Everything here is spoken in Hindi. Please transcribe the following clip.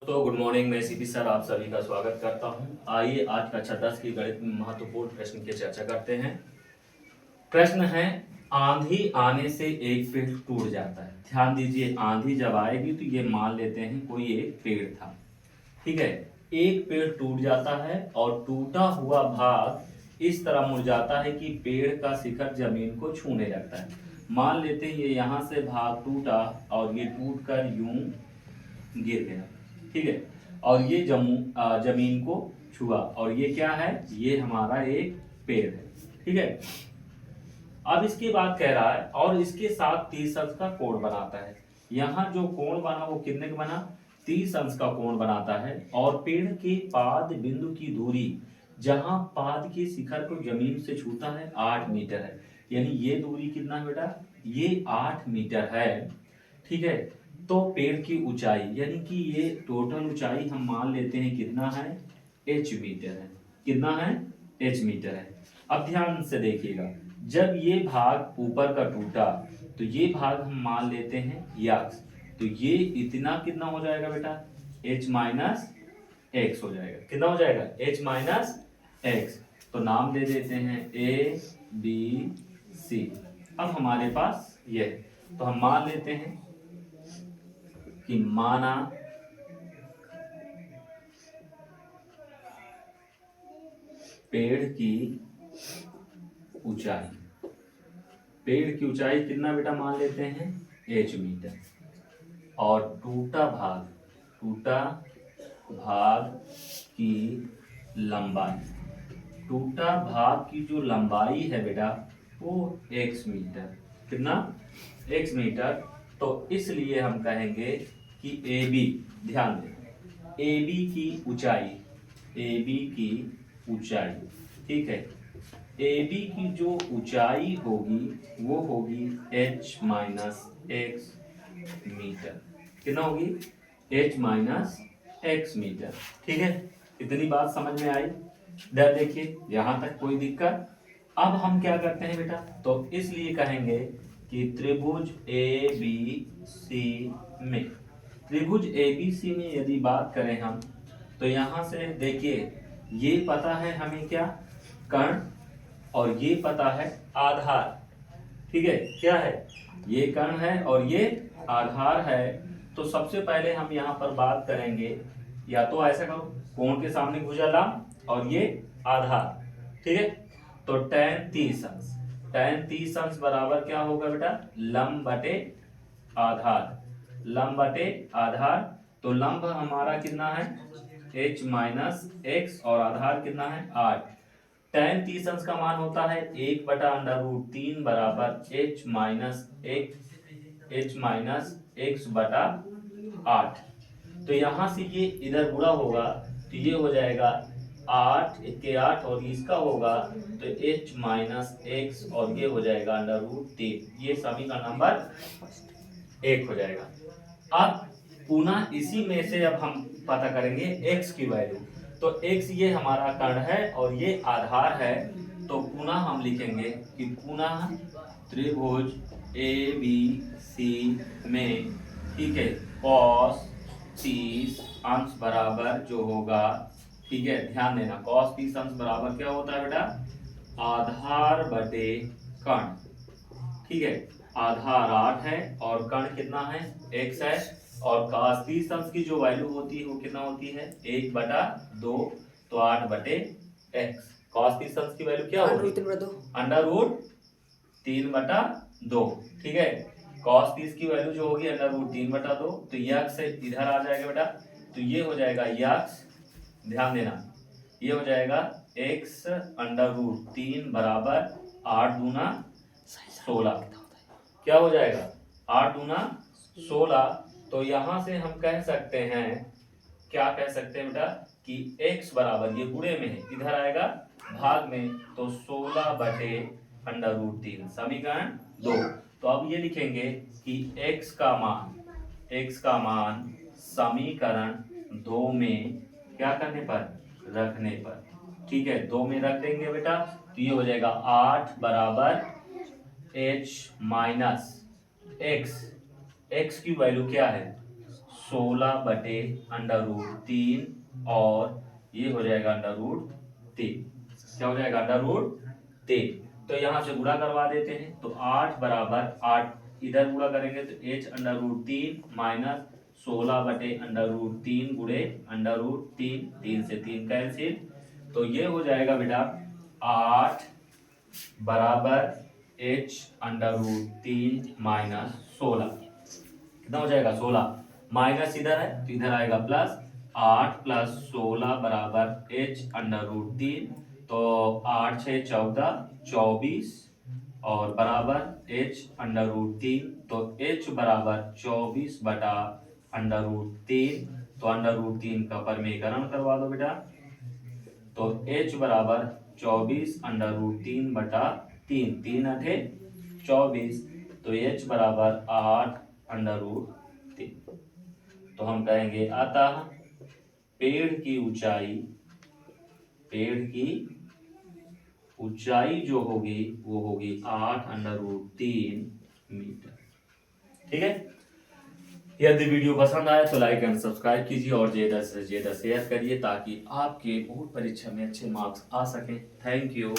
तो गुड मॉर्निंग, मैं सीपी सर आप सभी का स्वागत करता हूं। आइए आज कक्षा 10 की गणित में महत्वपूर्ण प्रश्न की चर्चा करते हैं। प्रश्न है, आंधी आने से एक पेड़ टूट जाता है। ध्यान दीजिए, आंधी जब आएगी तो ये मान लेते हैं कोई एक पेड़ था, ठीक है। एक पेड़ टूट जाता है और टूटा हुआ भाग इस तरह मुड़ जाता है कि पेड़ का शिखर जमीन को छूने लगता है। मान लेते हैं ये यहाँ से भाग टूटा और ये टूट कर यूं गिर गया, ठीक है। और ये जमीन को छुआ और ये क्या है, ये हमारा एक पेड़ है, ठीक है। अब इसके बाद कह रहा है और इसके साथ 30 अंश का कोण बनाता है। यहाँ जो कोण बना वो कितने का बना, 30 अंश का कोण बनाता है। और पेड़ के पाद बिंदु की दूरी जहां पाद के शिखर को जमीन से छूता है 8 मीटर है। यानी ये दूरी कितना है बेटा, ये 8 मीटर है, ठीक है। तो पेड़ की ऊंचाई यानी कि ये टोटल ऊंचाई हम मान लेते हैं कितना है, h मीटर है। कितना है, h मीटर है। अब ध्यान से देखिएगा, जब ये भाग ऊपर का टूटा तो ये भाग हम मान लेते हैं यक्स, तो ये इतना कितना हो जाएगा बेटा, h माइनस एक्स हो जाएगा। कितना हो जाएगा, h माइनस एक्स। तो नाम दे देते हैं ए बी सी। अब हमारे पास ये है, तो हम मान लेते हैं कि माना पेड़ की ऊंचाई, पेड़ की ऊंचाई कितना बेटा मान लेते हैं h मीटर। और टूटा भाग की लंबाई, टूटा भाग की जो लंबाई है बेटा वो x मीटर। कितना, x मीटर। तो इसलिए हम कहेंगे कि AB, ध्यान दें, AB की ऊंचाई, AB की ऊंचाई, ठीक है, AB की जो ऊंचाई होगी वो होगी h माइनस एक्स मीटर। कितना होगी, h माइनस एक्स मीटर, ठीक है। इतनी बात समझ में आई। डर देखिए यहां तक कोई दिक्कत। अब हम क्या करते हैं बेटा, तो इसलिए कहेंगे कि त्रिभुज ए बी सी में, त्रिभुज ए बी सी में यदि बात करें हम, तो यहां से देखिए ये पता है हमें क्या, कर्ण, और ये पता है आधार, ठीक है। क्या है, ये कर्ण है और ये आधार है। तो सबसे पहले हम यहाँ पर बात करेंगे, या तो ऐसा करो, कोण के सामने भुजा लाम और ये आधार, ठीक है। तो tan 30 अंश, tan 30 अंश बराबर क्या होगा बेटा, लंब बटे आधार, लंब बटे आधार। तो लंब हमारा कितना है h माइनस एक्स और आधार कितना है 8। tan 30 अंश का मान होता है 1/√3 बराबर h माइनस एक्स बटा 8। तो यहां से ये इधर गुणा होगा तो ये हो जाएगा 8 के 8 और इसका होगा तो h माइनस एक्स और ये हो जाएगा √3। ये समीकरण नंबर 1 हो जाएगा। अब पुनः इसी में से अब हम पता करेंगे x की वैल्यू। तो x ये हमारा कर्ण है और ये आधार है। तो पुनः हम लिखेंगे कि पुनः त्रिभुज ए बी सी में, ठीक है, cos 30 अंश बराबर जो होगा, ठीक है, ध्यान देना, cos 30 अंश बराबर क्या होता है बेटा, आधार बटे कर्ण, ठीक है। आधार 8 है और कर्ण कितना है, x है। और cos 30 अंश की जो वैल्यू होती है वो कितना होती है, 1/2। तो 8/x। cos 30 अंश की वैल्यू क्या होगी, √3/2, ठीक है। cos 30 की वैल्यू जो होगी √3/2, तो यक्स से इधर आ जाएगा बेटा, तो ये हो जाएगा यक्स, ध्यान देना, ये हो जाएगा x√3 बराबर 8 दूना 16। क्या हो जाएगा, 8 दूना 16। तो यहां से हम कह सकते हैं, क्या कह सकते हैं बेटा, कि x बराबर, ये गुणे में है, इधर आएगा भाग में, तो 16/√3, समीकरण 2। तो अब ये लिखेंगे कि x का मान समीकरण 2 में क्या करने पर, रखने पर, ठीक है, 2 में रख देंगे बेटा। तो ये हो जाएगा 8 बराबर h माइनस एक्स, एक्स की वैल्यू क्या है 16/√3 और ये हो जाएगा √3। क्या हो जाएगा √3। तो यहाँ से गुणा करवा देते हैं, तो 8 बराबर 8 इधर गुणा करेंगे तो h√3 माइनस 16/√3 गुणे √3, 3 से 3 कैंसिल, तो ये हो जाएगा बेटा 8 बराबर h√3 माइनस 16। कितना हो जाएगा 16, माइनस इधर है तो इधर आएगा प्लस, 8 प्लस 16 बराबर h√3, तो 8 6 14 24 और बराबर h√3, तो h बराबर 24/√3, तो √3 का परमीकरण करवा दो बेटा, तो h बराबर 24/√3/3, 3 अठे 24, तो h बराबर 8/√3। तो हम कहेंगे अतः पेड़ की ऊंचाई जो होगी वो होगी 8/√3 मीटर। ठीक है, यदि वीडियो पसंद आए तो लाइक एंड सब्सक्राइब कीजिए और ज्यादा से ज्यादा शेयर करिए ताकि आपके बोर्ड परीक्षा में अच्छे मार्क्स आ सकें। Thank you.